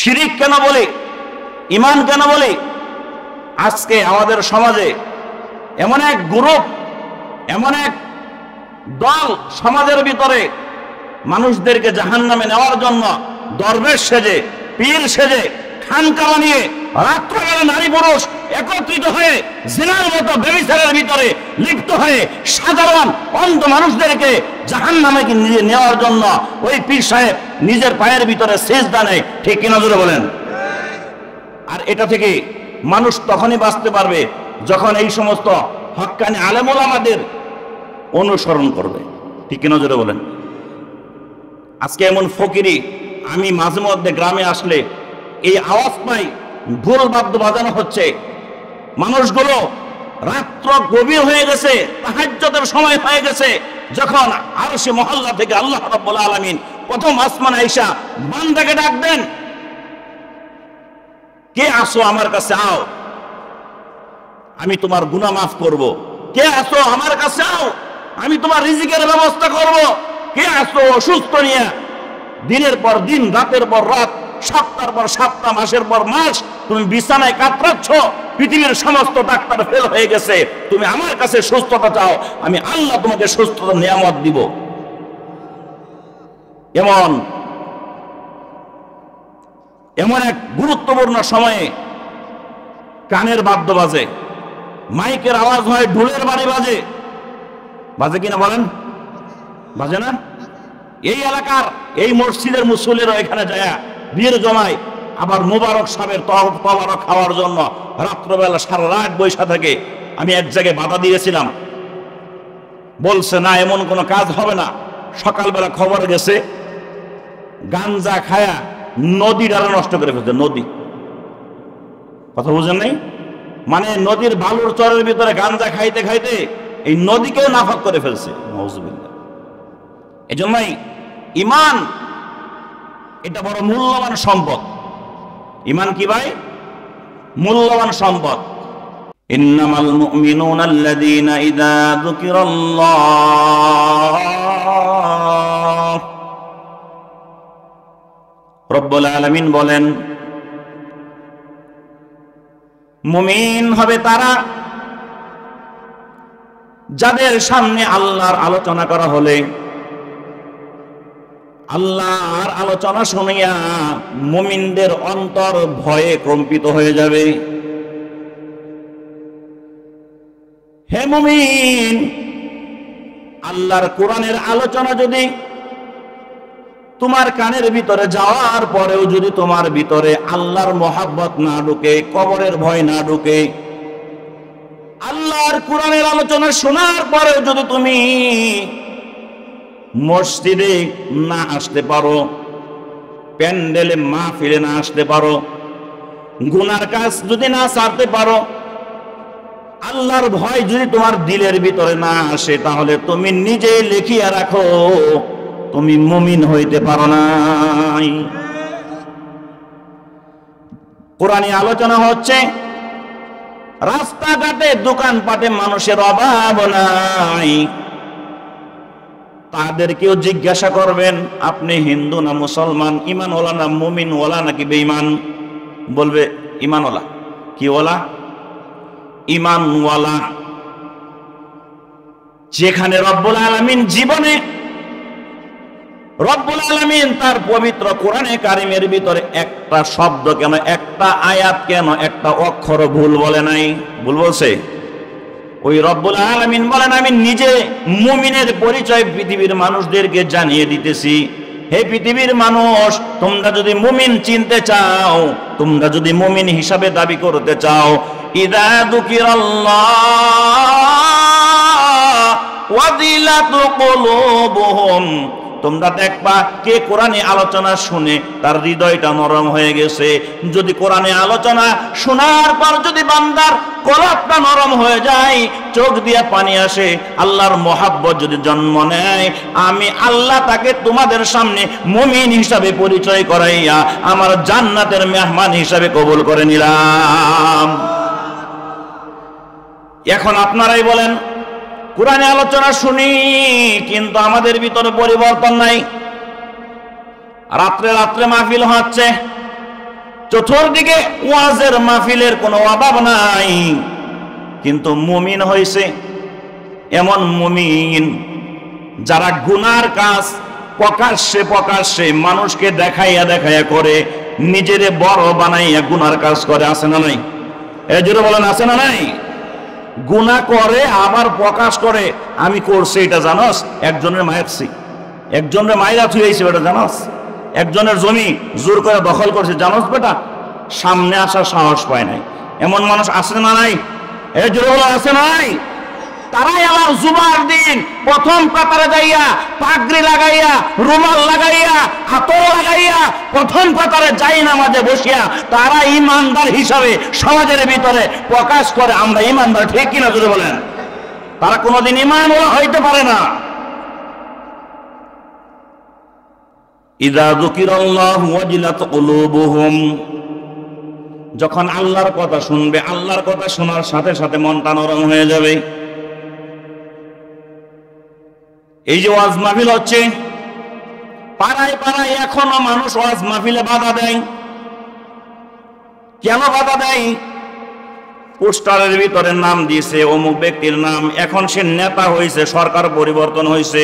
শিরিক কেন বলি, ঈমান কেন বলি? আজকে আমাদের সমাজে এমন এক গ্রুপ, এমন এক দল সমাজের ভিতরে মানুষদেরকে জাহান্নামে নেওয়ার জন্য দরবেশ সেজে, পীর সেজে, খানকা বানিয়ে রাত্রকালে নারী পুরুষ একত্রিত হয়ে জিনার মতো ব্যভিচারের ভিতরে লিপ্ত হয়ে সাধারণ অন্ধ মানুষদেরকে জাহান্নামে নিয়ে নেওয়ার জন্য ওই পীর সাহেব নিজের পায়ের ভিতরে সেজদা নেয়। ঠিক কিনা জোরে বলেন? আর এটা থেকে মানুষ তখনই বাঁচতে পারবে যখন এই সমস্ত হক্কানি আলেম ওলামাদের অনুসরণ করবে। ঠিক কিনা জোরে বলেন? আজকে এমন ফকিরি, আমি মাঝে মধ্যে গ্রামে আসলে এই আওয়াজ পাই, ঢোল বাদ্য বাজানো হচ্ছে, মানুষগুলো রাত্র গভীর হয়ে গেছে, তাহাজ্জুদের সময় হয়ে গেছে, যখন আরশে মহল্লা থেকে আল্লাহ রাব্বুল আলামিন প্রথম আসমানে আইসা বান্দাকে ডাক দেন, কে আসো আমার কাছে আও, আমি তোমার গুনাহ মাফ করব। কে আসো আমার কাছে আও, আমি তোমার রিজিকের ব্যবস্থা করব। কে আসো অসুস্থ নিয়ে দিনের পর দিন, রাতের পর রাত, সপ্তাহের পর সপ্তাহ, মাসের পর মাস তুমি বিছানায় কাতরাচ্ছ, পৃথিবীর সমস্ত ডাক্তার ফেল হয়ে গেছে, তুমি আমার কাছে সুস্থতা চাও, আমি আল্লাহ তোমাকে সুস্থতার নিয়ামত দিব। এমন এক গুরুত্বপূর্ণ সময়ে কানের বাদ্য বাজে, মাইকের আওয়াজ হয়, ঢোলের বাড়ি বাজে, বাজে কিনা বলেন? বাজে না? এই এলাকার এই মসজিদের মুসল্লিরা এখানে যায় ভিড় জমায়, আবার মোবারক সাহেবের তবারক খাওয়ার জন্য রাত্রবেলা সারা রাত বৈশা থাকে। আমি এক জায়গায় বাধা দিয়েছিলাম, বলছে না এমন কোনো কাজ হবে না। সকালবেলা খবর গেছে গাঞ্জা খায়া নদীটা নষ্ট করে ফেলছে। নদী, কথা বুঝেন নাই? মানে নদীর বালুর চরের ভিতরে গাঞ্জা খাইতে খাইতে এই নদীকেও নাফাক করে ফেলছে। নাউজুবিল্লাহ। এজন্যই ঈমান এটা বড় মূল্যবান সম্পদ। ঈমান কি ভাই? মূল্যবান সম্পদ। ইন্নামাল মুমিনুনা আল্লাযীনা ইযা যুকিরাল্লাহ, রব্বুল আলামিন বলেন মুমিন হবে তারা যাদের সামনে আল্লাহর আলোচনা করা হলে, আল্লাহর আলোচনা শুনিয়া মুমিনদের অন্তর ভয়ে কম্পিত হয়ে যাবে। হে মুমিন, আল্লাহর কোরআনের আলোচনা যদি তোমার কানের ভিতরে যাওয়ার পরেও যদি তোমার ভিতরে আল্লাহর মহাব্বত না ঢুকে, কবরের ভয় না ঢুকে, আল্লাহর কোরআনের আলোচনা শোনার পরেও যদি তুমি মসজিদে না আসতে পারো, প্যান্ডেলে মাহফিলে না আসতে পারো, গুনার কাজ যদি না ছাড়তে পারো, আল্লাহর ভয় যদি তোমার দিলের ভিতরে না আসে, তাহলে তুমি নিজে লিখিয়া রাখো তুমি মুমিন হইতে পারো নাই। কোরআনে আলোচনা হচ্ছে, রাস্তাঘাটে দোকানপাটে মানুষের অভাব নাই, তাদেরকেও জিজ্ঞাসা করবেন আপনি হিন্দু না মুসলমান, ঈমানওয়ালা না মুমিনওয়ালা নাকি বেঈমান? বলবে ঈমানওয়ালা। কি ওয়ালা? ঈমানওয়ালা। যেখানে রব্বুল আলামিন জীবনে, রব্বুল আলামিন তার পবিত্র কোরআনে কারিমের ভিতরে একটা শব্দ কেন, একটা আয়াত কেন, একটা অক্ষর ভুল বলে নাই? ভুল বলছে? ওই রব্বুল আলামিন বলেন আমি নিজে মুমিনের পরিচয় পৃথিবীর মানুষদেরকে জানিয়ে দিতেছি। হে পৃথিবীর মানুষ, তোমরা যদি মুমিন চিনতে চাও, তোমরা যদি মুমিন হিসাবে দাবি করতে চাও, ইযা যুকিরাল্লাহ ওয়াজিলাত কুলুবুহুম, তোমরা দেখবা কে কোরআনে আলোচনা শুনে তার হৃদয়টা নরম হয়ে গেছে। যদি কোরআনে আলোচনা শোনার পর যদি বান্দার কলবটা নরম হয়ে যায়, চোখ দিয়ে পানি আসে, আল্লাহর মহাব্বত যদি জন্ম নেয়, আমি আল্লাহ তাকে তোমাদের সামনে মুমিন হিসাবে পরিচয় করাইয়া আমার জান্নাতের মেহমান হিসাবে কবুল করে নিলাম। এখন আপনারাই বলেন, কোরআনে আলোচনা শুনি কিন্তু আমাদের ভিতরে পরিবর্তন নাই। রাত্রে রাত্রে মাহফিল হচ্ছে, চতুর্দিকে ওয়াজের মাহফিলের কোনো অভাব নাই, কিন্তু মুমিন হইছে এমন মুমিন যারা গুনার কাজ প্রকাশ্যে প্রকাশ্যে মানুষকে দেখাইয়া দেখাইয়া করে, নিজেরে বড় বানাইয়া গুনার কাজ করে। আছে না নাই? এই জন্য বলেন আছে না নাই? গুনাহ করে আবার প্রকাশ করে আমি করছি। এটা জানোস? একজনের মায়েরছি, একজনের মায়েরা থুয়েছে, এটা জানোস? একজনের জমি জোর করে দখল করছে, জানোস বেটা? সামনে আসার সাহস পায় নাই। এমন মানুষ আছে না নাই? এই জন্য বলে আছে না নাই? তারাই আমার জুমার দিন প্রথম কাতারে যাইয়া পাগড়ি লাগাইয়া রুমাল লাগাইয়া হাতল লাগাইয়া প্রথম কাতারে যাই নামাজে বসিয়া তারা ইমানদার হিসাবে সমাজের ভিতরে প্রকাশ করে আমরা ইমানদার। ঠিক কিনা যদি বলেন? তারা কোনোদিন ইমানওয়ালা হইতে পারে না। ইযা যুকিরাল্লাহু ওয়াজিলাত কুলুবুহুম, যখন আল্লাহর কথা শুনবে, আল্লাহর কথা শোনার সাথে সাথে মনটা নরম হয়ে যাবে। এই যে ওয়াজ মাহফিল হচ্ছে, পাড়ায় পাড়ায় এখনো মানুষ ওয়াজ মাহফিলে বাধা দেয়। কেন বাধা দেয়? পোস্টারের ভিতরে নাম দিয়েছে অমুক ব্যক্তির নাম, এখন সে নেতা হয়েছে, সরকার পরিবর্তন হয়েছে,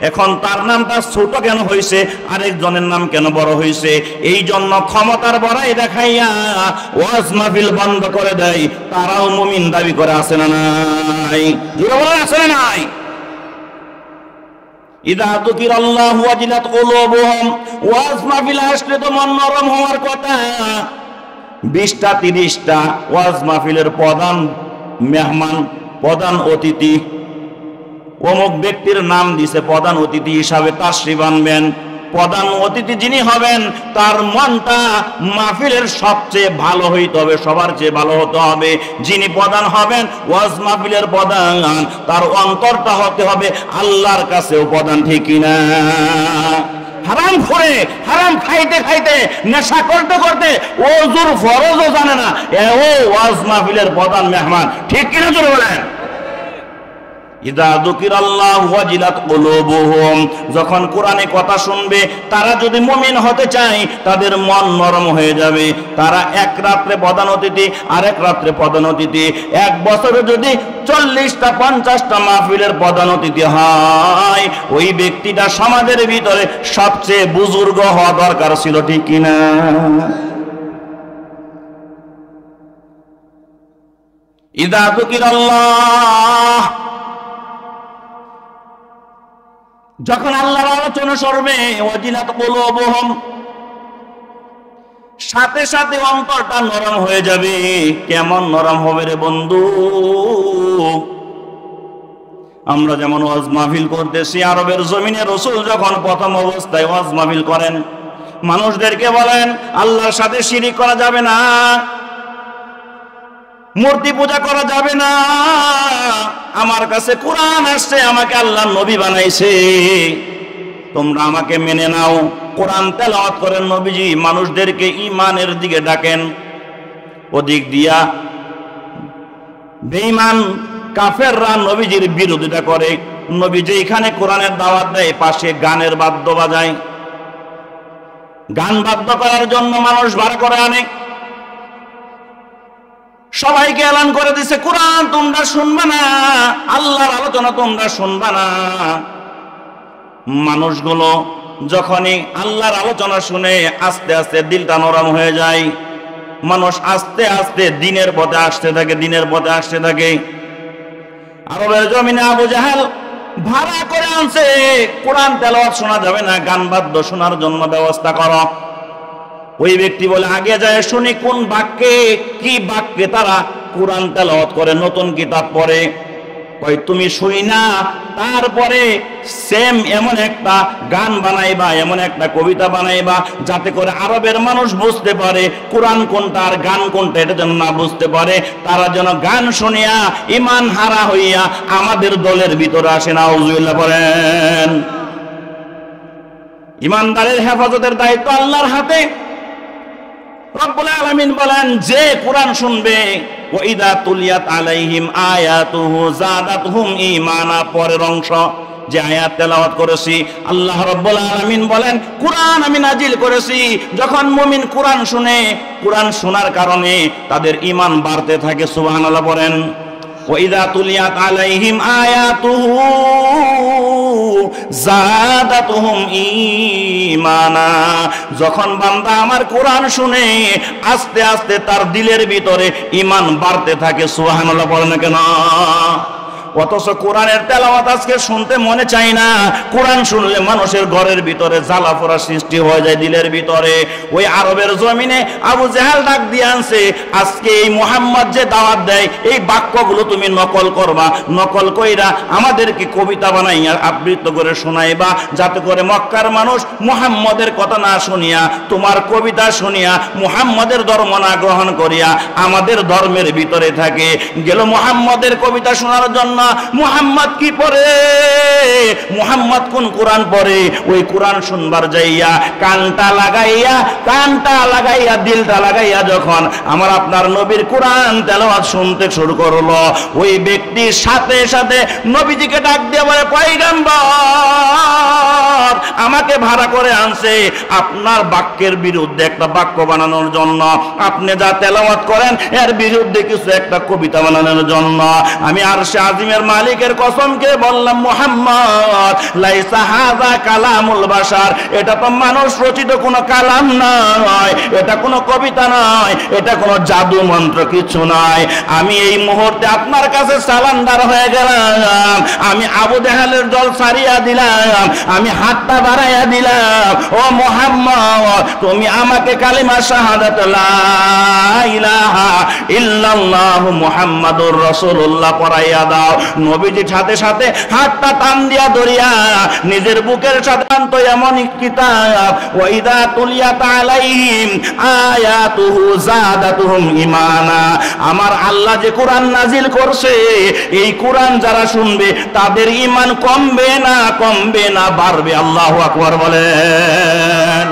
এখন তার নামটা ছোট কেন হয়েছে, আরেকজনের নাম কেন বড় হয়েছে? এই জন্য ক্ষমতার বড়াই দেখাইয়া ওয়াজ মাহফিল বন্ধ করে দেয়। তারাও মুমিন দাবি করে। আছে না নাই? জোরে বলেন আছে না নাই? ইযা যুকিরাল্লাহু ওয়াজিলাত কুলুবুহুম, ওয়াজ মাহফিল আসলে তো মন নরম হওয়ার কথা। 20টা 30টা ওয়াজ মাহফিলের প্রধান মেহমান, প্রধান অতিথি, অমুক ব্যক্তির নাম দিছে প্রধান অতিথি হিসাবে তাশরিফ আনবেন। প্রধান অতিথি যিনি হবেন তার মনটা মাহফিলের সবচেয়ে ভালো হইতে হবে, সবার চেয়ে ভালো হতে হবে। যিনি প্রধান হবেন ওয়াজ মাহফিলের প্রধান, তার অন্তরটা হতে হবে আল্লাহর কাছেও প্রধান। ঠিক কিনা? হারাম করে হারাম খাইতে খাইতে নেশা করতে করতে ওযুর ফরজও জানে না, ও ওয়াজ মাহফিলের প্রধান মেহমান। ঠিক কিনা জোরে বলেন? ইযা যুকিরাল্লাহু ওয়াজিলাত কুলুবুহুম, যখন কোরআনে কথা শুনবে, তারা যদি মুমিন হতে চায় তাদের মন নরম হয়ে যাবে। তারা এক রাত্রে প্রধান অতিথি, আরেক রাত্রে প্রধান অতিথি, এক বছরে যদি 40টা 50টা মাহফিলের প্রধান অতিথি হয়, ওই ব্যক্তিটা সমাজের ভিতরে সবচেয়ে বুজুর্গ হওয়া দরকার ছিল। ঠিক কিনা? ইযা যুকিরাল্লাহ, যখন আল্লাহর আলোচনা সরবে, ওয়াজিলাত কুলুবুহুম, সাথে সাথে অন্তরটা নরম হয়ে যাবে। কেমন নরম হবে রে বন্ধু? আমরা যেমন ওয়াজ মাহফিল করতেছি, আরবের জমিনে রাসূল যখন প্রথম অবস্থায় ওয়াজ মাহফিল করেন, মানুষদেরকে বলেন আল্লাহর সাথে শিরিক করা যাবে না, মূর্তি পূজা করা যাবে না, আমার কাছে কোরআন আসছে, আমাকে আল্লাহর নবী বানাইছে, তোমরা আমাকে মেনে নাও। কোরআন তেলাওয়াত করেন নবীজি, মানুষদেরকে ঈমানের দিকে ডাকেন। ওদিক দিয়া বেঈমান কাফেররা নবীজির বিরোধিতা করে। নবীজি এখানে কোরআনের দাওয়াত দেয়, পাশে গানের বাদ্য বাজায়। গান বাদ্য করার জন্য মানুষ ভাড়া করে আনে। সবাইকে এলান করে দিছে কোরআন তোমরা শুনবে না, আল্লাহর আলোচনা তোমরা শুনবে না। মানুষগুলো যখনই আল্লাহর আলোচনা শুনে আস্তে আস্তে দিলটা নরম হয়ে যায়। মানুষ আস্তে আস্তে দিনের পথে আসতে থাকে, দিনের পথে আসতে থাকে। আরবের জমিনে আবু জাহেল ভাড়া করে আনছে, কোরআন তেলাওয়াত শোনা যাবে না, গান বাদ্য শোনার জন্য ব্যবস্থা করো। ওই ব্যক্তি বলে আগে যায় শুনি কোন বাক্যে কি বাক্যে তারা কোরআন তেলাওয়াত করে, নতুন কিতাব পড়ে। কই তুমি শুই না, তারপরে সেম এমন একটা গান বানাইবা, এমন একটা কবিতা বানাইবা যাতে করে আরবের মানুষ বুঝতে পারে কোরআন কোনটা আর গান কোনটা, এটা যেন না বুঝতে পারে। তারা যেন গান শুনিয়া ঈমান হারা হইয়া আমাদের দলের ভিতরে আসে। নাউযুবিল্লাহ বলেন। ঈমানদারের হেফাজতের দায়িত্ব আল্লাহর হাতে। রব্বুল আলামিন বলেন যে কোরআন শুনবে, ওয়াইদা তুলিয়াত আলাইহিম আয়াতুহু যাদাতহুম ঈমানা, পরের অংশ যে আয়াত তেলাওয়াত করেছি, আল্লাহ রাব্বুল আলামিন বলেন কুরআন আমি নাজিল করেছি। যখন মুমিন কুরআন শুনে, কুরআন শোনার কারণে তাদের ঈমান বাড়তে থাকে। সুবহানাল্লাহ বলেন। ওয়াইদা তুলিয়াত আলাইহিম আয়াতুহু যাদাতুহুম ঈমানা। যখন বান্দা আমার কোরআন শুনে আস্তে আস্তে তার দিলের ভিতরে ঈমান বাড়তে থাকে। সুবহানাল্লাহ বলেন না কেন? অথচ কোরআনের তেলাওয়াত আজকে শুনতে মনে চায় না। কোরআন শুনলে মানুষের ঘরের ভিতরে জ্বালা পোড়া সৃষ্টি হয়ে যায় দিলের ভিতরে। ওই আরবের জমিনে আবু জেহেল ডাক দিয়ে আনছে, আজকে এই মুহাম্মদ যে দাওয়াত দেয় এই বাক্যগুলো তুমি নকল করবা, নকল কইরা আমাদেরকে কবিতা বানাইয়া আবৃত্তি করে শোনাইবা, যাতে করে মক্কার মানুষ মুহাম্মদের কথা না শুনিয়া, তোমার কবিতা শুনিয়া, মুহাম্মদের ধর্ম না গ্রহণ করিয়া আমাদের ধর্মের ভিতরে থাকে। গেল মুহাম্মদের কবিতা শোনার জন্য। মুহাম্মদ কি পড়ে, মুহাম্মদ কোন কোরআন পড়ে, ওই কোরআন শুনবার যাইয়া কানটা লাগাইয়া দিলটা লাগাইয়া যখন আমার আপনার নবীর কোরআন তেলাওয়াত শুনতে শুরু করলো, ওই ব্যক্তির সাথে সাথে নবীজিকে ডাক দিয়ে বলে, পয়গম্বর আমাকে ভাড়া করে আনছে আপনার বাক্যের বিরুদ্ধে একটা বাক্য বানানোর জন্য। আপনি যা তেলাওয়াত করেন এর বিরুদ্ধে কিছু একটা কবিতা বানানোর জন্য। আমি আরশে আজিমের মালিকের কসমকে বললাম, মুহাম্মদ লাইসা হাযা কালামুল বাশার, এটা তো মানুষ রচিত কোনো কালাম নয়, এটা কোনো কবিতা নয়, এটা কোনো জাদু মন্ত্র কিছু নয়। আমি এই মুহূর্তে আপনার কাছে সালান্ডার হয়ে গেলাম। আমি আবু জেহেলের দল ছাড়িয়া দিলাম, আমি হাতটা বাড়াইয়া দিলাম। ও মুহাম্মদ, তুমি আমাকে কালিমা শাহাদাত লা ইলাহা ইল্লাল্লাহু মুহাম্মাদুর রাসূলুল্লাহ পড়াইয়া দাও। নবীজি সাথে সাথে হাতটা টান দিয়া ধরিয়া নিজের বুকের সাথে আনতো এমন কিতাব, ওয়াইদা তুলিয়াত আলাইহিম আয়াতুহু যাদাতুহুম ঈমানা। আমার আল্লাহ যে কোরআন নাজিল করছে, এই কোরআন যারা শুনবে তাদের ঈমান কমবে না বাড়বে। আল্লাহু আকবার বলেন।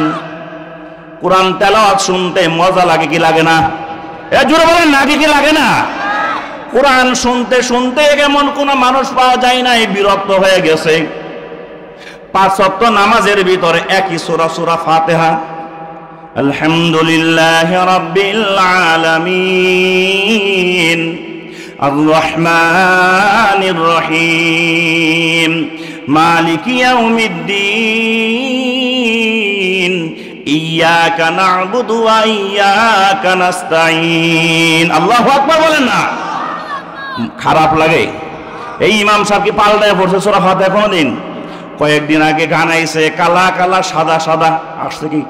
কোরআন তেলাওয়াত শুনতে মজা লাগে কি লাগে না? এ জোরে বলেন, নাকি কি লাগে না? কোরআন শুনতে শুনতে এমন কোন মানুষ পাওয়া যায় না বিরক্ত হয়ে গেছে। 5 ওয়াক্ত নামাজের ভিতরে একই সূরা, সূরা ফাতিহা, আলহামদুলিল্লাহি রাব্বিল আলামিন আর রহমানির রহিম মালিকি ইয়াউমিদ্দিন ইয়্যাকা না'বুদু ওয়া ইয়্যাকা নাস্তাঈন। আল্লাহু আকবার বলেন না? খারাপ লাগে? এই ইমাম সাহেব কি পাল্টায় পড়ছে সূরা ফাতিহা কোনদিন? কয়েকদিন আগে গান আইছে, কালা কালা সাদা সাদা, আসছে কি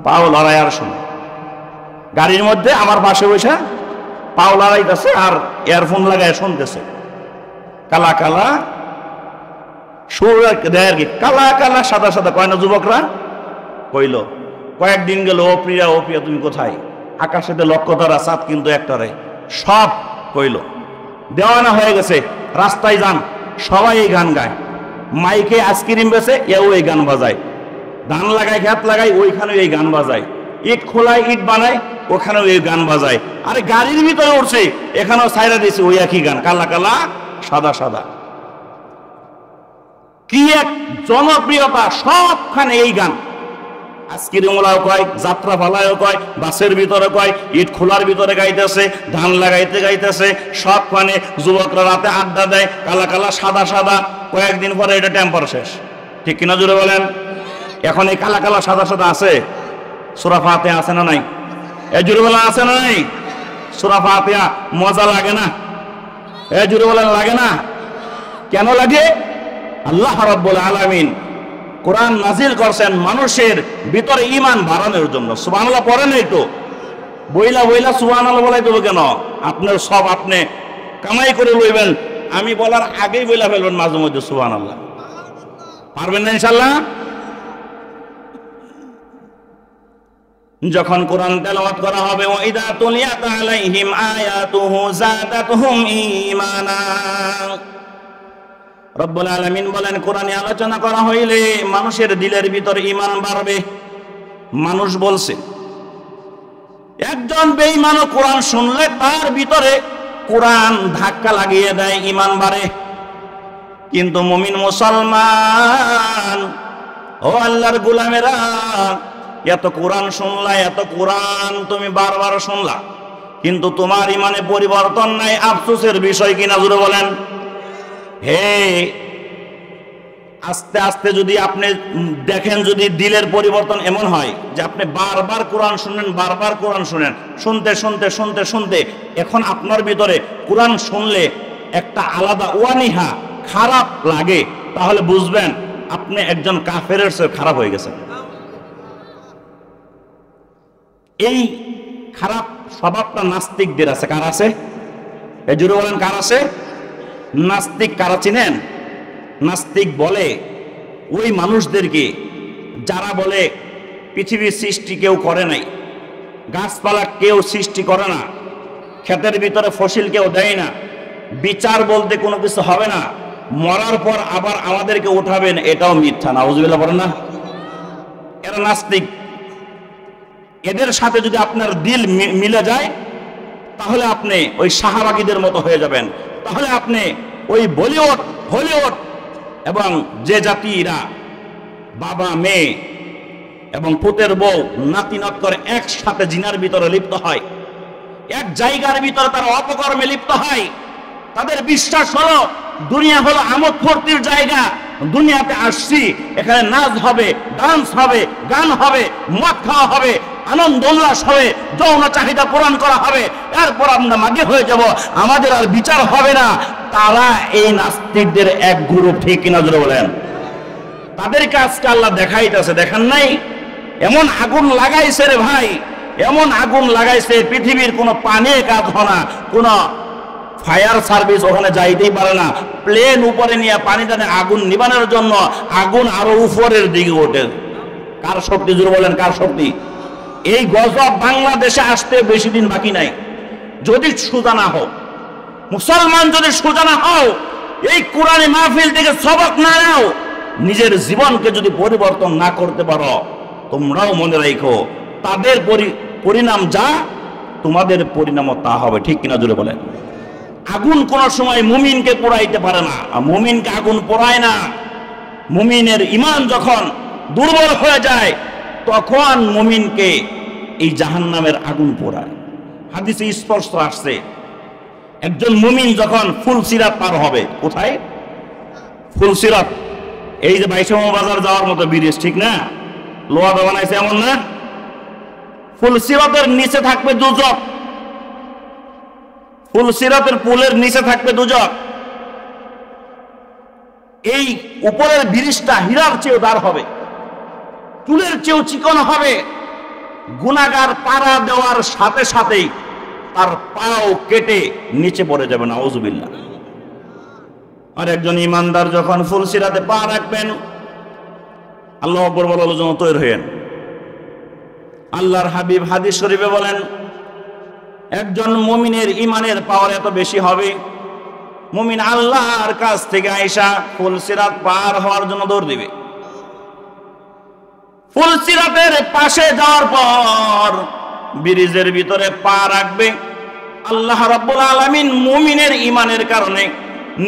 পাও লড়াই আর শোনে গাড়ির মধ্যে আমার পাশে বসে পাও লড়াইতেছে আর ইয়ারফোন লাগায় শুনতেছে, কালা কালা সুর দেয় আর কি, কালা কালা সাদা সাদা। কয় না যুবকরা? কইল। কয়েকদিন গেল, ও প্রিয়া তুমি কোথায়? আকাশেতে লক্ষ তারা, চাঁদ কিন্তু একটারে। সব কইল, দেওয়ানা হয়ে গেছে। রাস্তায় যান, সবাই এই গান গায়। মাইকে আইসক্রিম বেছে, এও এই গান বাজায়। ধান লাগায়, খেত লাগায়, ওইখানেও এই গান বাজায়। ইট খোলায়, ইট বানায়, ওখানেও এই গান বাজায়। আরে গাড়ির ভিতরে উঠছে, এখানেও সাইরা দিছে ওই একই গান, কালা কালা সাদা সাদা। কি এক জনপ্রিয়তা, সবখানে এই গান। আইসক্রিমওয়ালাও কয়, যাত্রা ফালায়ও কয়, বাসের ভিতরে কয়, ইট খোলার ভিতরে গাইতেছে, ধান লাগাইতে গাইতেছে, সবখানে যুবকরা রাতে আড্ডা দেয়, কালা কালা সাদা সাদা। কয়েকদিন পরে এটা টেম্পার শেষ, ঠিক কিনা জুড়ে বলেন? এখন এই কালা কালা সাদা সাদা আছে? সূরা ফাতিহা আছে না নাই? এ জুড়ে বলেন আছে না নাই? সূরা ফাতিহা মজা লাগে না? এ জুড়ে বলেন লাগে না? কেন লাগে? আল্লাহ রাব্বুল আলামিন কোরআন নাজিল করছেন মানুষের ভিতরে ঈমান বাড়ানোর জন্য। সুবহানাল্লাহ পড়েন এই তো, বইলা বইলা সুবহানাল্লাহ বলাই দেবো কেন? আপনার সব আপনি কামাই করে লইবেন, আমি বলার আগেই বইলা ফেলবেন মাঝে মধ্যে সুবহানাল্লাহ। পারবেন না ইনশাআল্লাহ? যখন কোরআন তেলাওয়াত করা হবে, ওয়াইদা তুলিয়াত আলাইহিম আয়াতুহু যাদাতুহুম ঈমানা। রব্বুল আলামিন বলেন, কোরআনে আলোচনা করা হইলে মানুষের দিলের ভিতরে ঈমান বাড়বে। মানুষ বলছে, একজন বেঈমান কোরআন শুনলে তার ভিতরে কোরআন ধাক্কা লাগিয়ে দেয়, ঈমান বাড়ে। কিন্তু মুমিন মুসলমান, ও আল্লাহর গোলামেরা, এত কোরআন শুনলা, এত কোরআন তুমি বারবার শুনলা, কিন্তু তোমার ইমানে পরিবর্তন নাই। আফসোসের বিষয় কিনা জুড়ে বলেন। হে, আস্তে আস্তে যদি আপনি দেখেন, যদি দিলের পরিবর্তন এমন হয় যে আপনি বারবার কোরআন শুনেন, বারবার কোরআন শুনেন, শুনতে শুনতে শুনতে শুনতে এখন আপনার ভিতরে কোরআন শুনলে একটা আলাদা ওয়ানিহা খারাপ লাগে, তাহলে বুঝবেন আপনি একজন কাফেরের চেয়ে খারাপ হয়ে গেছেন। এই খারাপ স্বভাবটা নাস্তিকদের আছে। কার আছে? এই জুড়ে বলেন, কার আছে? নাস্তিক কারা চিনেন? নাস্তিক বলে ওই মানুষদেরকে যারা বলে পৃথিবীর সৃষ্টি কেউ করে নাই, গাছপালা কেউ সৃষ্টি করে না, ক্ষেতের ভিতরে ফসিল কেউ দেয় না, বিচার বলতে কোনো কিছু হবে না, মরার পর আবার আমাদেরকে উঠাবেন, এটাও মিথ্যা। নাউজুবিল্লাহ বলেন না? এরা নাস্তিক। এদের সাথে যদি আপনার দিল মিলে যায় তাহলে আপনি ওই সাহাবাগীদের মতো হয়ে যাবেন। তাহলে আপনি ওই বলিউড, হলিউড এবং যে জাতিরা বাবা মেয়ে এবং পুতের বউ নাতি নাত করে একসাথে জিনার ভিতরে লিপ্ত হয়, এক জায়গার ভিতরে তারা অপকর্মে লিপ্ত হয়, তাদের বিশ্বাস হলো দুনিয়া হলো আমোদ ফুর্তির জায়গা, দুনিয়াতে আসছি এখানে নাচ হবে, ডান্স হবে, গান হবে, মদ খাওয়া হবে, আনন্দ উল্লাস হবে, যৌন চাহিদা পূরণ করা হবে, এরপর আমরা মাগে হয়ে যাব, আমাদের আর বিচার হবে না। তারা এই নাস্তিকদের এক গ্রুপ। ঠিক কিনা জোরে বলেন? তাদেরকে আজকে আল্লাহ দেখাইতেছে, দেখেন নাই? এমন আগুন লাগাইছে রে ভাই, এমন আগুন লাগাইছে, পৃথিবীর কোনো পানি কাজ হয় না, কোনো ফায়ার সার্ভিস ওখানে যাইতেই পারে না, প্লেন উপরে নিয়ে পানি টানে আগুন নিবানোর জন্য আগুন আরো উপরের দিকে ওঠে। কার শক্তি জোরে বলেন, কার শক্তি? এই গজব বাংলাদেশে আসতে বেশি দিন বাকি নাই। যদি সোজা না হও, মুসলমান যদি সোজা না হও, এই কোরআনী মাহফিল থেকে সবক না নাও, নিজের জীবনকে যদি পরিবর্তন না করতে পারো, তোমরাও মনে রাখো তাদের পরিণাম যা, তোমাদের পরিণামও তা হবে। ঠিক কিনা জোরে বলেন? আগুন কোন সময় মুমিনকে পোড়াইতে পারে না, মুমিনকে আগুন পোড়ায় না। মুমিনের ঈমান যখন দুর্বল হয়ে যায় তখন মুমিনকে এই জাহান্নামের আগুন পোড়ায়। হাদিসে স্পষ্ট আসছে, একজন মুমিন যখন ফুলসিরাত পার হবে, কোথায়? ফুলসিরাত, এই যে বাইশামা বাজার যাওয়ার মতো ব্রিজ, ঠিক না? লোহা দা বানাইছে এমন না? ফুলসিরাতের নিচে থাকবে দুজক, ফুলসিরাতের পুলের নিচে থাকবে দুজক। এই উপরের ব্রিজটা হীরার চেয়েও দাঁড় হবে, চুলের চেয়েও চিকন হবে। গুনাহগার পাড়া দেওয়ার সাথে সাথেই তার পাও কেটে নিচে পড়ে যাবে। নাউজুবিল্লাহ। আর একজন ইমানদার যখন ফুলসিরাতে পা রাখবেন, আল্লাহু আকবার বলার জন্য তৈরি হয়েন। আল্লাহর হাবিব হাদিস শরীফে বলেন, একজন মুমিনের ইমানের পাওয়ার এত বেশি হবে, মুমিন আল্লাহর কাছ থেকে আয়েশা ফুলসিরাত পার হওয়ার জন্য দৌড় দিবে। ফুলসিরাতের পাশে যাওয়ার পর ব্রিজের ভিতরে পা রাখবে, আল্লাহ রাব্বুল আলামিন মুমিনের ইমানের কারণে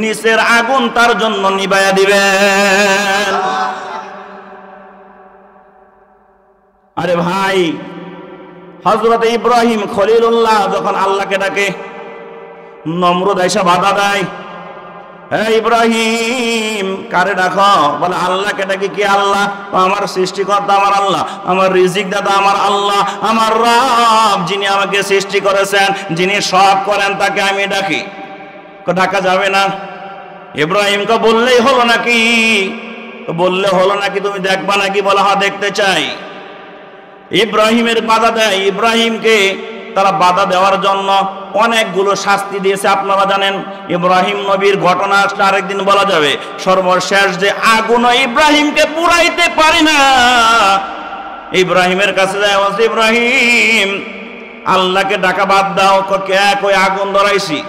নিচের আগুন তার জন্য নিভাইয়া দিবেন। আরে ভাই, হযরত ইব্রাহিম খলিলুল্লাহ যখন আল্লাহকে ডাকে, নমরুদ আইসা বাধা দেয়, হে ইব্রাহিম কারে ডাকো? বলে আল্লাহকে ডাকি। কি আল্লাহ? আমার সৃষ্টিকর্তা আমার আল্লাহ, আমার রিজিক দাতা আমার আল্লাহ, আমার রব যিনি আমাকে সৃষ্টি করেছেন, যিনি সব করেন তাকে আমি ডাকি। ডাকা যাবে না? ইব্রাহিমকে বললেই হলো নাকি? বললে হলো নাকি? তুমি দেখবা নাকি? বলা হ্যাঁ দেখতে চাই। ইব্রাহিমের বাধা দেয়। ইব্রাহিমকে তারা বাধা দেওয়ার জন্য অনেকগুলো শাস্তি দিয়েছে, আপনারা জানেন। ইব্রাহিম নবীর ঘটনা আসলে আরেকদিন বলা যাবে। সর্বশেষ যে আগুন ইব্রাহিমকে পুরাইতে পারি না, ইব্রাহিমের কাছে যায়, বলছে ইব্রাহিম আল্লাহকে ডাকা বাদ দাও। কই আগুন ধরাইছি,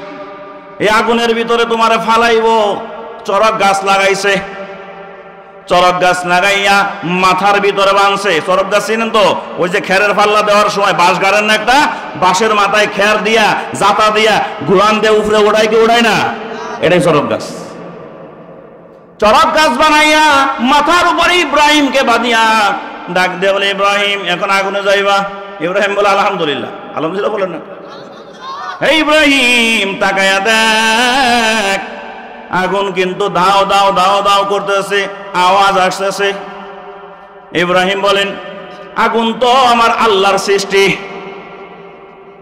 এই আগুনের ভিতরে তোমারে ফালাইবো। চরক গাছ লাগাইছে, চরক গাছ লাগাইয়া মাথার ভিতরে বাঁধছে। চরক গাছ চিনেন তো? ওই যে খেরের পাল্লা দেওয়ার সময় বাঁশ গাড়েন না, একটা বাঁশের মাথায় খের দিয়া জাতা দিয়া ঘুরান দিয়ে উপরে ওড়াই কি ওড়ায় না, এটাই চরক গাছ। চরক গাছ বানাইয়া মাথার উপরে ইব্রাহিমকে বাঁধিয়া ডাক দিয়ে বলে, ইব্রাহিম এখন আগুনে যাইবা? ইব্রাহিম বলে, আলহামদুলিল্লাহ। আলহামদুলিল্লাহ বলেন না? হে ইব্রাহিম, তাকায়া দেখ, আগুন কিন্তু দাও দাও দাও দাও করতেছে, আওয়াজ আসতেছে। ইব্রাহিম বলেন, আগুন তো আমার আল্লাহর সৃষ্টি।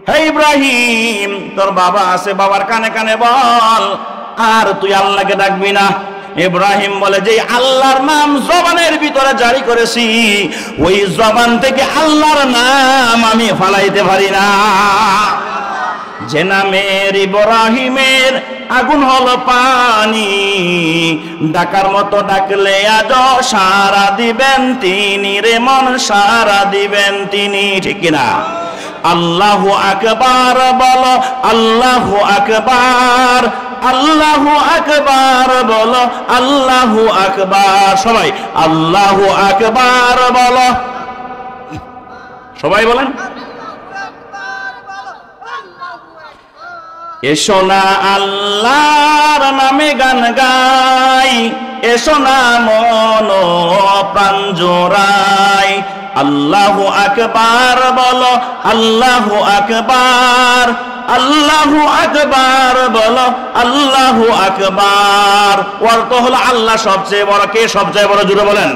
হে ইব্রাহিম, তোর বাবা আছে, বাবার কানে কানে বল, আর তুই আল্লাহকে ডাকবি না। ইব্রাহিম বলে, যে আল্লাহর নাম জবানের ভিতরে জারি করেছি, ওই জবান থেকে আল্লাহর নাম আমি ফালাইতে পারি না। যে নামের ইব্রাহিমের আগুন হলো পানি, ডাকার মতো ডাকলে আজ সারা দিবেন তিনি রে মন, সারা দিবেন তিনি। ঠিক কিনা? আল্লাহু আকবার বলো, আল্লাহু আকবার, আল্লাহু আকবার বলো, আল্লাহু আকবার। সবাই আল্লাহু আকবার বলো, সবাই বলেন। এসো না আল্লাহর নামে গান গাই, এসো না মন প্রাণ জোড়াই। আল্লাহু আকবার বলো, আল্লাহু আকবার, আল্লাহু আকবার বলো, আল্লাহু আকবার। অর্থ হলো আল্লাহ সবচেয়ে বড়। কে সবচেয়ে বড়? জুড়ে বলেন।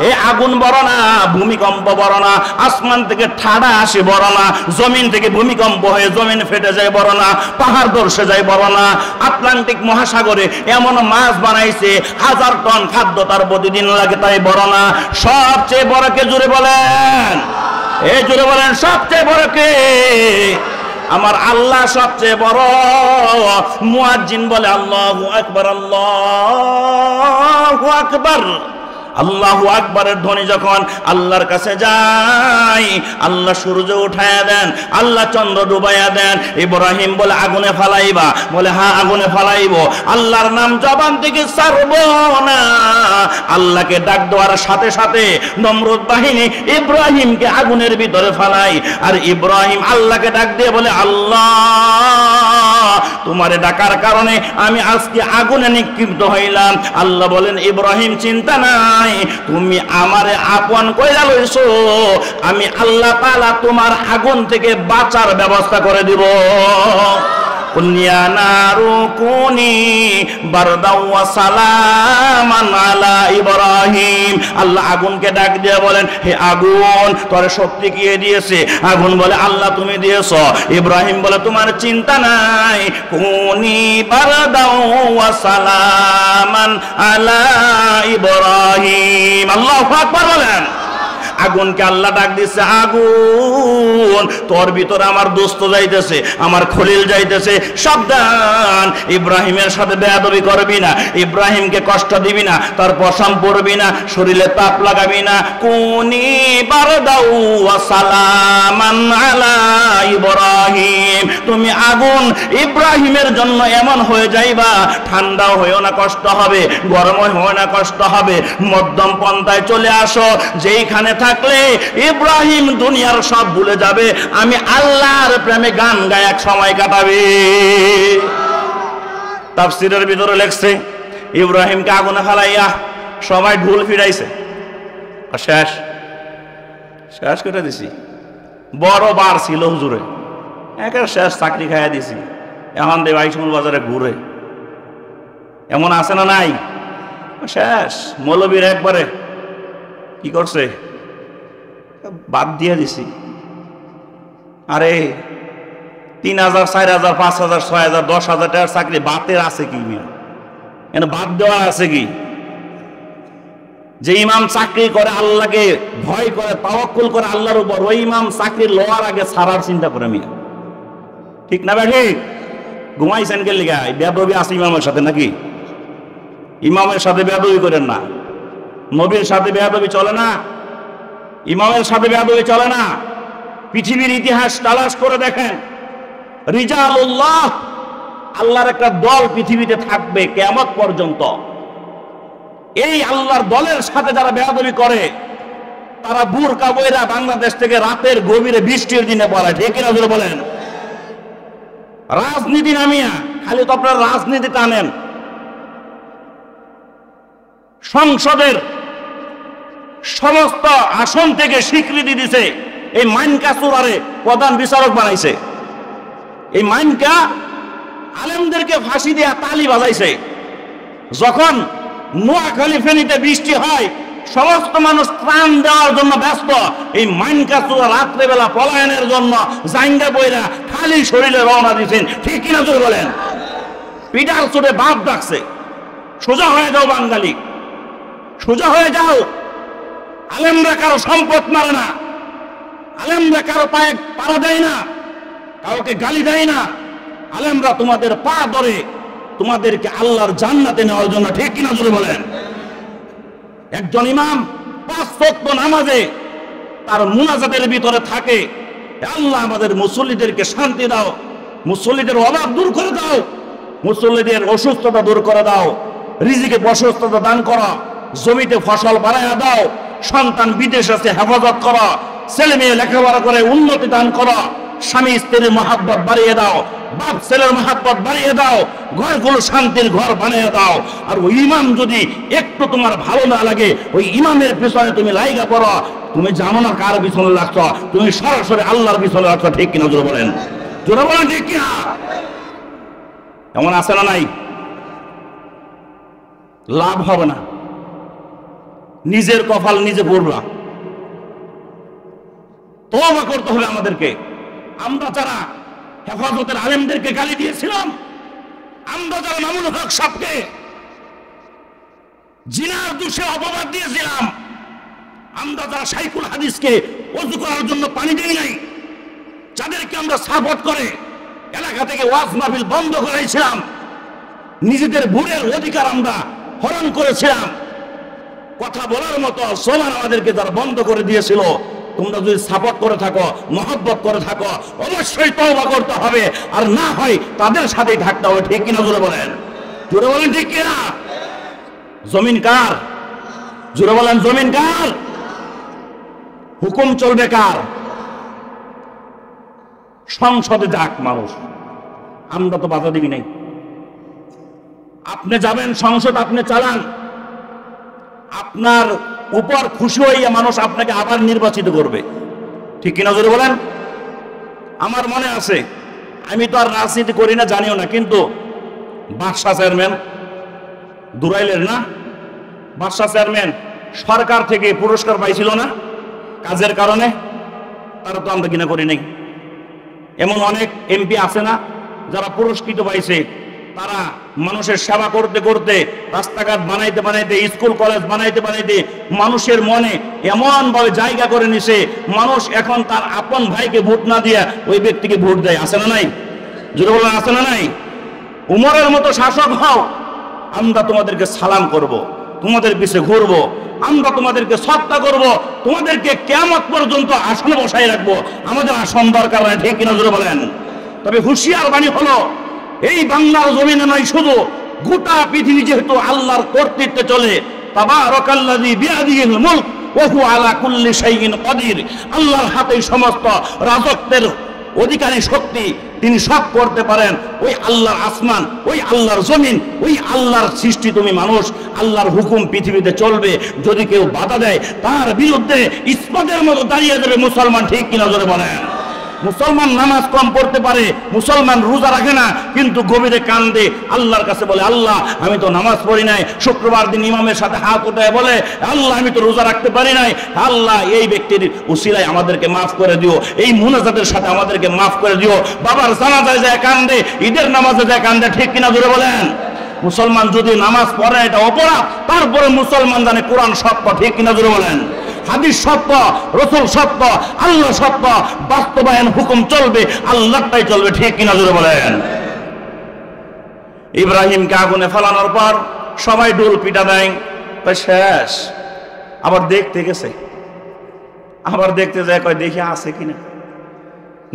এই আগুন বড় না, ভূমিকম্প বড় না, আসমান থেকে ঠাডা আসে বড় না, জমিন থেকে ভূমিকম্প হয়ে জমিন ফেটে যায় বড় না, পাহাড় ধসে যায় বড় না, আটলান্টিক মহাসাগরে এমন মাছ বানাইছে 1000 টন খাদ্য তার প্রতিদিন লাগে, তাই বড় না। সবচেয়ে বড় কে? জুড়ে বলেন। এই জুড়ে বলেন, সবচেয়ে বড় কে? আমার আল্লাহ সবচেয়ে বড়। মুয়াজ্জিন বলে, আল্লাহু আকবার, আল্লাহু আকবার। আল্লাহু আকবারের ধ্বনি যখন আল্লাহর কাছে যায়, আল্লাহ সূর্য উঠায়া দেন, আল্লাহ চন্দ্র ডুবাইয়া দেন। ইব্রাহিম বলে, আগুনে ফালাইবা? বলে, হ্যাঁ আগুনে ফালাইব। আল্লাহর নাম জবান থেকে ছাড়বো না। আল্লাহকে ডাক দেওয়ার সাথে সাথে নমরুদ বাহিনী ইব্রাহিমকে আগুনের ভিতরে ফালাই। আর ইব্রাহিম আল্লাহকে ডাক দিয়ে বলে, আল্লাহ, তোমারে ডাকার কারণে আমি আজকে আগুনে নিক্ষিপ্ত হইলাম। আল্লাহ বলেন, ইব্রাহিম চিন্তা নাই, তুমি আমারে আপন কইরা লইছো, আমি আল্লাহ তাআলা তোমার আগুন থেকে বাঁচার ব্যবস্থা করে দিব। কুনিয়া নারু কুনি বারদাও ওয়া সালামান আলা ইব্রাহিম। আল্লাহ আগুনকে ডাক দিয়ে বলেন, হে আগুন, তোর শক্তি কে দিয়েছে? আগুন বলে, আল্লাহ তুমি দিয়েছো। ইব্রাহিম বলে, তোমার চিন্তা নাই, কুনি বারদাও ওয়া সালামান আলা ইব্রাহিম। আল্লাহু আকবার বলেন। আগুনকে আল্লাহ ডাক দিচ্ছে, আগুন, তোর ভিতরে আমার দোস্ত যাইতেছে, আমার খলিল যাইতেছে, সাবধান, ইব্রাহিমের সাথে বেয়াদবি করবি না, ইব্রাহিমকে কষ্ট দিবি না, তার পশম পড়বি না, শরীরে তাপ লাগাবি না। কুনি বারদাও ওয়া সালামান আলা ইব্রাহিম। তুমি আগুন ইব্রাহিমের জন্য এমন হয়ে যাইবা, ঠান্ডাও হয়েও না কষ্ট হবে, গরমও হয় না কষ্ট হবে, মধ্যম পন্থায় চলে আসো। যেইখানে থাকলে ইব্রাহিম দুনিয়ার সব ভুলে যাবে, আমি আল্লাহর প্রেমে গান গায় এক সময় কাটাবে। তাফসীরের ভিতরে লেখছে, ইব্রাহিমকে আগুনে ফেলাইয়া সবাই ঢোল ফিরাইছে, শেষ শেষ করে দিছি। বড় বার ছিল হুজুরে, একের শেষ, চাকরি খাইয়া দিছি। এখন দেব আইসমুল বাজারে ঘুরে, এমন আছে না নাই? শেষ। মৌলবীর একবারে কি করছে, বাদ দিয়ে দিছি। আরে 3000, 4000, 5000, 6000, 10,000 টাকার চাকরি বাতের আছে কি? এখানে বাদ দেওয়া আছে কি? যে ইমাম চাকরি করে, আল্লাহকে ভয় করে, তাওয়াক্কুল করে আল্লাহর উপর, ওই ইমাম চাকরি লওয়ার আগে ছাড়ার চিন্তা করে মিয়া। ঠিক না ভাই? ঠিক। ঘুমাইছেন কে লিগা? বেয়াদবি আছে ইমামের সাথে নাকি? ইমামের সাথে বেয়াদবি করেন না। নবীর সাথে বেয়াদবি চলে না, ইমামের সাথে বেয়াদবি চলে না। পৃথিবীর ইতিহাস তালাশ করে দেখেন, রিজালুল্লাহ, আল্লাহর একটা দল পৃথিবীতে থাকবে কিয়ামত পর্যন্ত। এই আল্লাহর দলের সাথে যারা বেয়াদবি করে, তারা বুরকা বইরা বাংলাদেশ থেকে রাতের গভীরে বৃষ্টির দিনে পড়ায়। ঠিক কিনা বলেন? রাজনীতি নামিয়া খালি তো আপনারা রাজনীতি টানেন। সংসদের সমস্ত আসন থেকে স্বীকৃতি দিছে। এই মাইনকা চূড়ারে প্রধান বিচারক বানাইছে। এই মাইনকা আলেমদেরকে ফাঁসি দিয়ে তালি বাজাইছে। যখন নোয়াখালী ফেনীতে বৃষ্টি হয়, সমস্ত মানুষ ত্রাণ দেওয়ার জন্য ব্যস্ত, এই মাইনকা চূড়া রাত্রেবেলা পলায়নের জন্য জাইঙ্গা বইরা খালি শরীরে রওনা দিয়েছেন। ঠিক কিনা জোর বলেন? পিটার চোটে বাপ ডাকছে, সোজা হয়ে যাও বাঙালি, সোজা হয়ে যাও। আলেমরা কারো সম্পদ মারে না, আলেমরা কারো পায়ে পাড়া দেয় না, কাউকে গালি দেয় না। আলেমরা তোমাদের পা ধরে তোমাদেরকে আল্লাহর জান্নাতে নেওয়ার জন্য। ঠিক কিনা জোরে বলেন? একজন ইমাম 5 ওয়াক্ত নামাজে তার মুনাজাতের ভিতরে থাকে, আল্লাহ আমাদের মুসল্লিদেরকে শান্তি দাও, মুসল্লিদের অভাব দূর করে দাও, মুসল্লিদের অসুস্থতা দূর করে দাও, রিজিকে প্রশস্ততা দান করো, জমিতে ফসল বাড়াইয়া দাও, সন্তান বিদেশ আছে হেফাজত করো, ছেলে মেয়ে লেখাপড়া করে উন্নতি দান করো, স্বামী স্ত্রীর মহাব্বত বাড়িয়ে দাও, বাপ ছেলের মহাব্বত বাড়িয়ে দাও, ঘরগুলো শান্তির ঘর বানিয়ে দাও। আর ওই ইমাম যদি একটু তোমার ভালো না লাগে, ওই ইমামের পিছনে তুমি লাইগা পড়ো, তুমি জানো না কার পিছনে লাগছো, তুমি সরাসরি আল্লাহর পিছনে লাগছো। ঠিক কিনা জোরে বলেন? জোরে বলেন ঠিক কিনা? এমন আছে না নাই? লাভ হবে না, নিজের কপাল নিজে পড়বা। তওবা করতে হবে আমাদেরকে। আমরা যারা হেফাজতের আলেমদেরকে গালি দিয়েছিলাম, আমরা যারা মামুনুল হক সাহেবকে জিনার দোষে অপবাদ দিয়েছিলাম, আমরা যারা শাইখুল হাদিসকে ওযু করার জন্য পানি দেই নাই, যাদেরকে আমরা সাপোর্ট করে এলাকা থেকে ওয়াজ মাহফিল বন্ধ করেছিলাম, নিজেদের ভোটের অধিকার আমরা হরণ করেছিলাম, কথা বলার মতো জবান আমাদেরকে যারা বন্ধ করে দিয়েছিল, তোমরা যদি সাপোর্ট করে থাকো, মহব্বত করে থাকো, অবশ্যই তওবা করতে হবে, আর না হয় তাদের সাথেই থাকতে হবে। ঠিক কিনা জোরে বলেন? জোরে বলেন ঠিক কিনা? জমিন কার? জোরে বলেন জমিন কার? হুকুম চলবে কার? সংসদে যাক মানুষ, আমরা তো বাধা দিবি নাই। আপনি যাবেন সংসদ, আপনি চালান, আপনার উপর খুশি হইয়া মানুষ আপনাকে আবার নির্বাচিত করবে। ঠিক কিনা জোরে বলেন? আমার মনে আছে, আমি তো আর রাজনীতি করি না, জানিও না, কিন্তু বাদশা চেয়ারম্যান দুরাইলের না, বাদশা চেয়ারম্যান সরকার থেকে পুরস্কার পাইছিল না কাজের কারণে, তারা তো আমরা কিনা করি নাই। এমন অনেক এমপি আছে না যারা পুরস্কৃত পাইছে, তারা মানুষের সেবা করতে করতে, রাস্তাঘাট বানাইতে বানাইতে, স্কুল কলেজ বানাইতে বানাইতে মানুষের মনে এমন ভাবে জায়গা করে নিছে, মানুষ এখন তার আপন ভাইকে ভোট না দিয়া ওই ব্যক্তিকে ভোট দেয়। আছে না নাই? জোরে বলেন আছে না নাই? উমরের মতো শাসক হও, আমরা তোমাদেরকে সালাম করব, তোমাদের পিছে ঘুরবো, আমরা তোমাদেরকে শ্রদ্ধা করব, তোমাদেরকে কিয়ামত পর্যন্ত আসনে বসাই রাখবো। আমাদের আসন দরকার নাই। ঠিক কিনা জোরে বলেন? তবে হুঁশিয়ার বাণী হলো, এই বাংলার জমিনে নয়, শুধু গোটা পৃথিবী যেহেতু আল্লাহর কর্তৃত্বে চলে, তাবারাকাল্লাযী বিয়াদিহিল মুলক ওয়া হুয়া আলা কুল্লি শাইইন কাদির, আল্লাহর হাতে সমস্ত রাজত্বের অধিকারী শক্তি, তিনি সব করতে পারেন। ওই আল্লাহর আসমান, ওই আল্লাহর জমিন, ওই আল্লাহর সৃষ্টি, তুমি মানুষ, আল্লাহর হুকুম পৃথিবীতে চলবে। যদি কেউ বাধা দেয়, তার বিরুদ্ধে ইসপাতের মতো দাঁড়িয়ে যাবে মুসলমান। ঠিক কিনা জোরে বলেন? মুসলমান নামাজ কম পড়তে পারে, মুসলমান রোজা রাখে না, কিন্তু গভীরে কান্দে, আল্লাহর কাছে বলে, আল্লাহ আমি তো নামাজ পড়ি নাই। শুক্রবার দিন ইমামের সাথে হাত উঠায় বলে, আল্লাহ আমি তো রোজা রাখতে পারি নাই, আল্লাহ এই ব্যক্তির উসিলায় আমাদেরকে মাফ করে দিও, এই মুনাজাতের সাথে আমাদেরকে মাফ করে দিও। বাবার জানাজায় যায় কান্দে, ঈদের নামাজে যায় কান্দে। ঠিক কিনা জোরে বলেন? মুসলমান যদি নামাজ পড়ে এটা অপরাধ, তারপরে মুসলমান জানে কোরআন সত্য। ঠিক কিনা জোরে বলেন? হাদিস সত্য, রাসূল সত্য, আল্লাহ সত্য, বাস্তবায়ন হুকুম চলবে, আল্লাহটাই চলবে। ঠিক কিনা জোরে বলেন? ইব্রাহিমকে আগুনে ফেলানোর পর সবাই ডোল পিটা দেয়, তাই শেষ। আবার দেখতে গেছে, আবার দেখতে যায়, কয় দেখি আছে কিনা।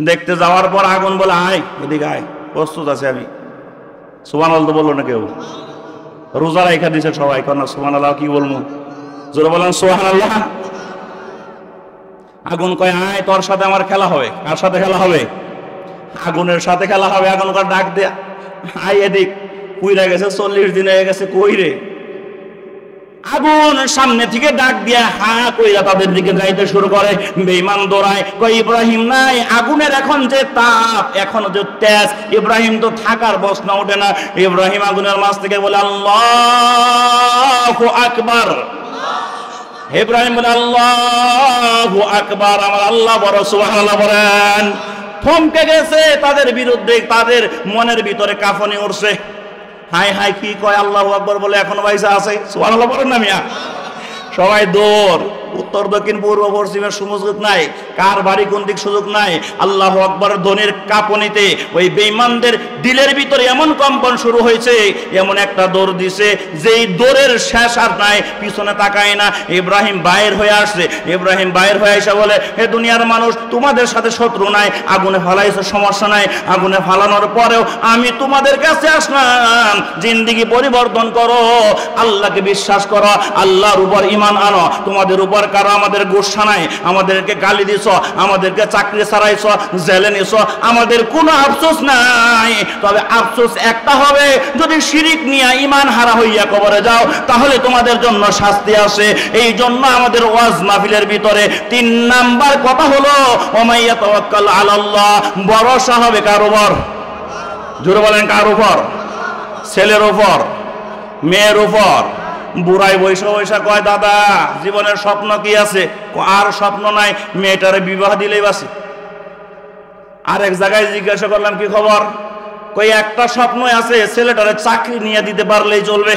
দেখতে যাওয়ার পর আগুন বলে, আয় এদিকে আয়, প্রস্তুত আছে আমি। সুবহানাল্লাহ বললো না কেউ? রোজা রাখা দিছে সবাই, কেন সুবহানাল্লাহ কি বলবো? জোরে বলেন সুবহানাল্লাহ। আগুন কয়, আয় তোর সাথে আমার খেলা হবে। কার সাথে খেলা হবে? আগুনের সাথে খেলা হবে। আগুন কার ডাক দেয়া, আয় এদিক, কুইরা গেছে 40 দিন হয়ে গেছে, কই রে? আগুন সামনে থেকে ডাক দিয়া হা কইরা তাদের দিকে যাইতে শুরু করে। বেঈমান দৌড়ায়, কই ইব্রাহিম নাই, আগুনের এখন যে তাপ, এখন যে তেজ, ইব্রাহিম তো থাকার প্রশ্ন ওঠে না। ইব্রাহিম আগুনের মাঝ থেকে বলে আল্লাহু আকবার। ইব্রাহিম বলে আল্লাহু আকবার, আমার আল্লাহ বড়, সুবহানাল্লাহ বলেন। থমকে গেছে তাদের বিরুদ্ধে, তাদের মনের ভিতরে কাঁপুনি উঠছে। হাই হাই কি কয়, আল্লাহু আকবার বলে এখনো পয়সা আছে, সুবহানাল্লাহ বলেন না মিয়া। সবাই দৌড়, উত্তর দক্ষিণ পূর্ব পশ্চিমের সুযোগ নাই, কার বাড়ি কোন দিক সুযোগ নাই। আল্লাহু আকবার ধ্বনির কাঁপনিতে ওই বেঈমানদের দিলের ভিতরে এমন কম্পন শুরু হয়েছে, এমন একটা দৌড় দিছে যেই দৌড়ের শেষ আর নাই, পিছনে তাকায় না। ইব্রাহিম বাইর হয়ে আসছে। ইব্রাহিম বাইর হয়ে এসে বলে, হে দুনিয়ার মানুষ, তোমাদের সাথে শত্রু নাই, আগুনে ফালাইছে সমস্যা নাই, আগুনে ফালানোর পরেও আমি তোমাদের কাছে আসলাম, জিন্দেগি পরিবর্তন করো, আল্লাহকে বিশ্বাস করো, আল্লাহর উপর ঈমান আনো। তোমাদের উপর কারো আমাদের গোসা নাই, আমাদেরকে গালি দিছ, আমাদেরকে চাকরি ছাড়াইছ, জেলে নিছ, আমাদের কোনো আফসোস নাই। তবে আফসোস একটা হবে, যদি শিরিক নিয়ে ঈমান হারা হইয়া কবরে যাও, তাহলে তোমাদের জন্য শাস্তি আছে। এই জন্য আমাদের ওয়াজ মাহফিলের ভিতরে 3 নাম্বার কথা হলো ওমাইয়া তাওয়াক্কাল আলাল্লাহ, ভরসা হবে কার উপর? জোরে বলেন, কার উপর? ছেলের উপর, মেয়ের উপর। বুড়াই বৈশা বৈশা কয়, দাদা জীবনের স্বপ্ন কি আছে? আর স্বপ্ন নাই, মেয়েটারে বিবাহ দিলেই বাসি। আরেক জায়গায় জিজ্ঞাসা করলাম কি খবর? কই একটা স্বপ্ন আছে, ছেলেটারে চাকরি নিয়ে দিতে পারলেই চলবে।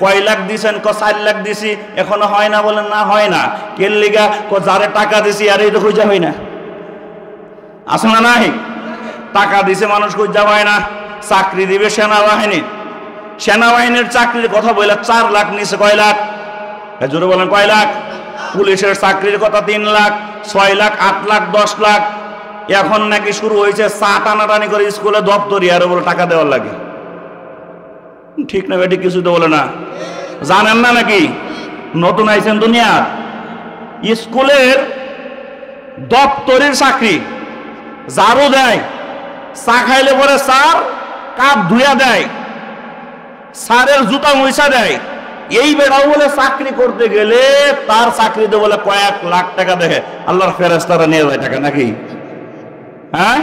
কয় লাখ দিছেন? 4 লাখ দিছি। এখনো হয় না? বলেন না, হয় না। কেন লিগা? যারে টাকা দিছি আর এই তো খুঁজা হয় না, আছে না? নাই, টাকা দিছে মানুষ খুঁজা হয় না। চাকরি দিবে সেনাবাহিনী, সেনাবাহিনীর চাকরির কথা বলে 4 লাখ নিচে। কয় লাখ? জোরে বলেন, কয় লাখ? পুলিশের চাকরির কথা 3 লাখ, 6 লাখ, 8 লাখ, 10 লাখ। এখন নাকি শুরু হয়েছে চা টানাটানি করে স্কুলে দপ্তরি আর বলে টাকা দেওয়ার লাগে। ঠিক না বেটি? কিছু তো বলে না, জানেন না নাকি? নতুন আইছেন দুনিয়া। স্কুলের দপ্তরের চাকরি, ঝাড়ু দেয়, চা খাইলে পরে স্যার কাপ ধুয়া দেয়, স্যারের জুতা মুইসা দেয়। এই বেড়াও বলে চাকরি করতে গেলে তার চাকরিতে বলে কয়েক লাখ টাকা দেখে আল্লাহর ফেরেশতারা নিয়ে যায় টাকা, নাকি? হ্যাঁ,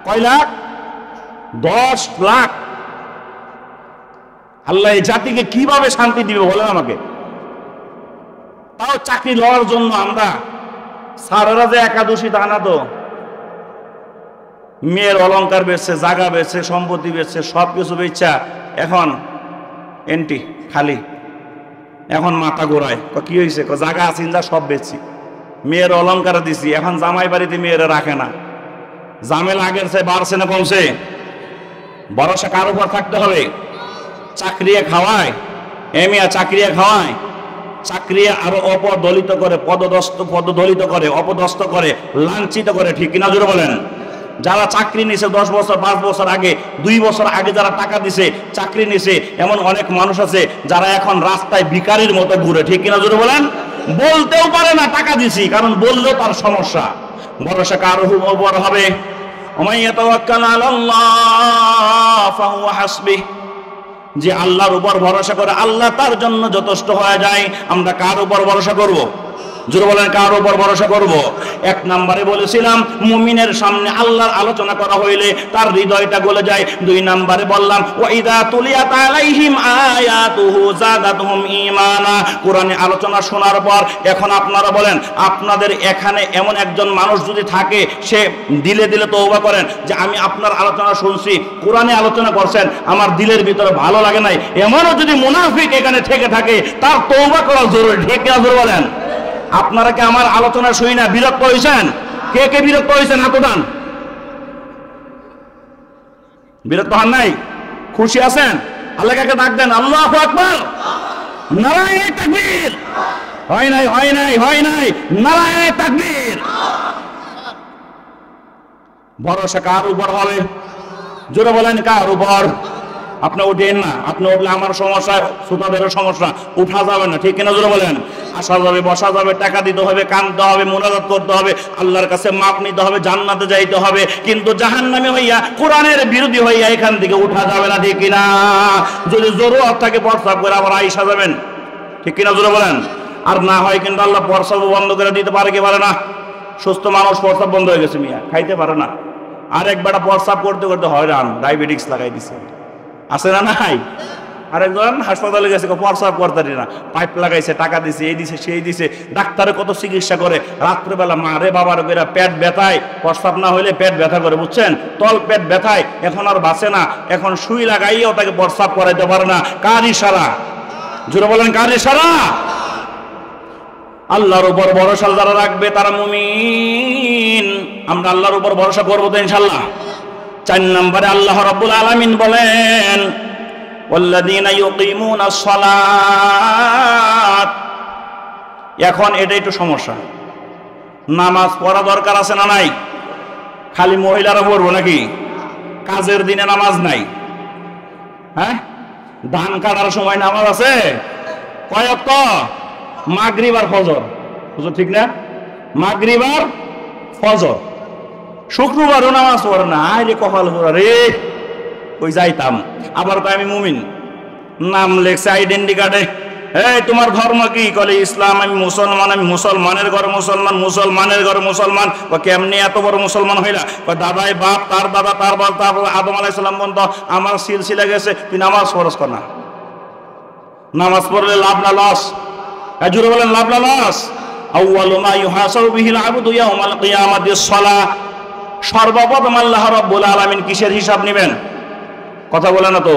কয় লাখ? 10 লাখ। আল্লাহ এই জাতিকে কিভাবে শান্তি দিবে বলেন আমাকে? তাও চাকরি লওয়ার জন্য আমরা স্যারেরা যে একাদশী তা না তো, মেয়ের অলংকার বেচছে, জায়গা বেচছে, সম্পত্তি বেচছে, সব কিছু বেচা এখন এন্টি খালি। এখন মাথা ঘোরায়, কি হয়েছে? জায়গা আছিন যা সব বেচছি, মেয়ের অলংকার দিছি, এখন জামাই বাড়িতে মেয়েরা রাখে না। জামেল আগের চেয়ে বাড়ছে না কমছে? ভরসা কার উপর থাকতে হবে? চাকরিয়ে খাওয়ায়, এমিয়া চাকরিয়ে খাওয়ায়, চাকরিয়ে আরো অপদলিত করে, পদদলিত করে, অপদস্থ করে, লাঞ্ছিত করে। ঠিক কিনা জোরে বলেন? যারা চাকরি নিছে 10 বছর, 5 বছর আগে, 2 বছর আগে যারা টাকা দিছে, চাকরি নিছে, এমন অনেক মানুষ আছে যারা এখন রাস্তায় ভিখারির মতো ঘুরে। ঠিক কিনা জোরে বলেন? বলতেও পারে না টাকা দিছি, কারণ বললেও তার সমস্যা। ভরসা কার উপর হবে? ওমাইয়া তাওয়াক্কাল আলাল্লাহ ফাহুয়া হাসবিহ, যে আল্লাহর উপর ভরসা করে আল্লাহ তার জন্য যথেষ্ট হয়ে যায়। আমরা কার উপর ভরসা করব? জোরে বলেন, কার উপর ভরসা করব? 1 নম্বরে বলেছিলাম মুমিনের সামনে আল্লাহর আলোচনা করা হইলে তার হৃদয়টা গলে যায়। 2 নম্বরে বললাম ওয়াইদা তুলিয়াত আলাইহিম আয়াতুহু যাদাতুহুম ঈমানা, কোরআনে আলোচনা শোনার পর এখন আপনারা বলেন, আপনাদের এখানে এমন একজন মানুষ যদি থাকে, সে দিলে দিলে তওবা করেন যে আমি আপনার আলোচনা শুনছি, কোরআনে আলোচনা করছেন, আমার দিলের ভিতরে ভালো লাগে নাই, এমনও যদি মুনাফিক এখানে থেকে থাকে, তার তওবা করা জরুরি। ঠিক না জোরে বলেন? আপনারা কি আমার আলোচনা শুনি না বিরক্ত হয়েছেন? কে কে বিরক্ত হয়েছেন? হাত উঠান। বিরক্ত হন নাই? খুশি আছেন? আল্লাহকে ডাক দেন, আল্লাহু আকবার, নারায়ে তাকবীর। হয় নাই, হয় নাই, হয় নাই, নারায়ে তাকবীর। ভরসা কার উপর হবে? জোরে বলেন, কার উপর? আপনি উঠেন না, আপনি উঠলে আমার সমস্যা, শ্রোতাদের সমস্যা, উঠা যাবে না। ঠিক কিনা জোরে বলেন? আসা যাবে, বসা যাবে, টাকা দিতে হবে, কাঁদতে হবে, মুনাজাত করতে হবে, আল্লাহর কাছে মাপ নিতে হবে, জান্নাতে যাইতে হবে, কিন্তু জাহান্নামে হইয়া, কোরআনের বিরোধী হইয়া এখান থেকে উঠা যাবে না। ঠিক কিনা? যদি জরুরত থাকে প্রস্তাব করে আবার আইসা যাবেন, ঠিক কিনা জোরে বলেন? আর না হয় কিন্তু আল্লাহ প্রস্রাব বন্ধ করে দিতে পারে কি পারে না? সুস্থ মানুষ প্রস্রাব বন্ধ হয়ে গেছে, মিয়া খাইতে পারে না, আর একবার প্রস্রাব করতে করতে হয়রান, ডায়াবেটিক্স লাগাই দিছে, আছে না নাই? আরেকজন হাসপাতালে গেছে, প্রস্রাব করতে না, পাইপ লাগাইছে, টাকা দিছে, এই দিছে সেই দিছে, ডাক্তারে কত চিকিৎসা করে, রাত্রেবেলা মারে বাবার করে পেট ব্যথায়, প্রস্রাব না হইলে পেট ব্যথা করে, বুঝছেন? তল পেট ব্যথায়, এখন আর বাঁচে না, এখন সুই লাগাইও তাকে প্রস্রাব করাইতে পারে না। কার ইশারা? জোরে বলেন, কার ইশারা? আল্লাহর উপর ভরসা যারা রাখবে তারা মুমিন। আমরা আল্লাহর উপর ভরসা করবো তো ইনশাআল্লাহ। 4 নম্বরে আল্লাহ রাব্বুল আলামিন বলেন, ওয়াল্লাযীনা ইউকিমুনাস সালাত। এখন এটা একটু সমস্যা, নামাজ পড়া দরকার আছে না নাই? খালি মহিলারা পড়বো নাকি? কাজের দিনে নামাজ নাই? হ্যাঁ, ধান কাটার সময় নামাজ আছে কয় ওয়াক্ত? মাগরিব আর ফজর, বুঝো ঠিক না? মাগরিব আর ফজর। শুক্রবারও নামাজ পড়ে না, আরে কপাল পোড়া রে, ওই যাইতাম। আবার কয় আমি মুমিন, নাম লেখছে আইডেন্টি কার্ডে, এই তোমার ধর্ম কি? কলে ইসলাম। আমি মুসলমান, আমি মুসলমানের ঘরে মুসলমান, মুসলমানের ঘরে মুসলমান। কেমনি এত বড় মুসলমান হইলা? দাদাই বাপ, তার দাদা, তার বাপ, তারপর আদম আলাইহিস সালাম পর্যন্ত আমার সিলসিলা গেছে, তুই নামাজ পড়স না? নামাজ পড়লে লাভ না লস? জুড়ে বলেন, লাভ না লস? আউয়ালু মা ইউহাসাবু বিহিল আবদু ইয়াউমাল কিয়ামাতিস সালাহ। সর্বপ্রথম আল্লাহ রাব্বুল আলামিন কিসের হিসাব নেবেন? কথা বলে না তো।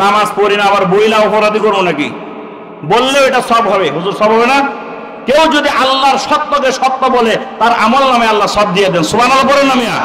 নামাজ পড়ি না আবার বইলা অপরাধী করবো নাকি? বললেও এটা সব হবে, হুজুর সব হবে না? কেউ যদি আল্লাহর সত্যকে সত্য বলে তার আমল নামে আল্লাহ সব দিয়ে দেন। সুবহানাল্লাহ বলেন না মিয়া?